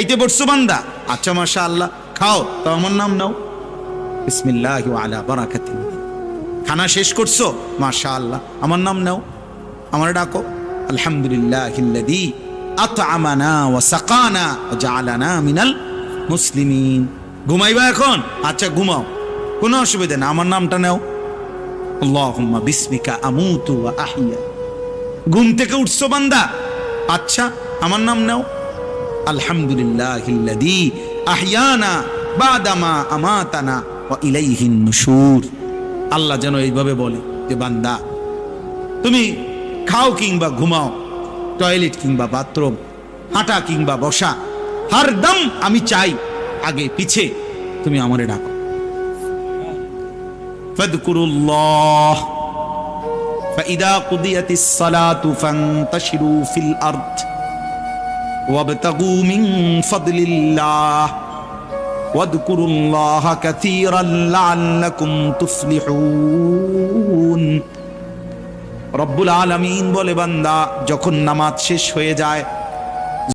খাইতে বসছো বান্দা, আচ্ছা মাশাআল্লাহ খাও, তো আমার নাম নাও, বিসমিল্লাহি ওয়া আলা বারাকাতিল্লাহ। খানা শেষ করছো, মাশাআল্লাহ আমার নাম নাও, আমার ডাকো, আলহামদুলিল্লাহিল্লাযী আত'আমানা ওয়া সাকানা ওয়া জাআলানা মিনাল মুসলিমিন। ঘুমাইবা এখন, আচ্ছা ঘুমাও, কোনো অসুবিধা না, আমার নামটা নাও, আল্লাহুম্মা বিসমিকা আমুতু ওয়া আহইয়া। ঘুম থেকে উঠছো বান্দা, আচ্ছা আমার নাম নাও, আলহামদুলিল্লাহিল্লাযী আহইয়ানা বাদামা আমাতানা ওয়া ইলাইহিন নুশুর। আল্লাহ যেন এইভাবে বলে যে বান্দা তুমি খাও কিংবা ঘুমাও, টয়লেট কিংবা বাথরুম, হাঁটা কিংবা বসা, হরদম আমি চাই আগে পিছে তুমি আমারে ডাকো। ফাযকুরুল্লাহ ফাইদা কুদিয়াতিস সালাতু ফান্তাশিরু ফিল আরদ ওয়াবতাগু মিন ফাদলিল্লাহ ওয়াযকুরুল্লাহা কাসীরান লাআল্লাকুম তুফলিহুন। রব্বুল আলামিন বলে বান্দা যখন নামাজ শেষ হয়ে যায়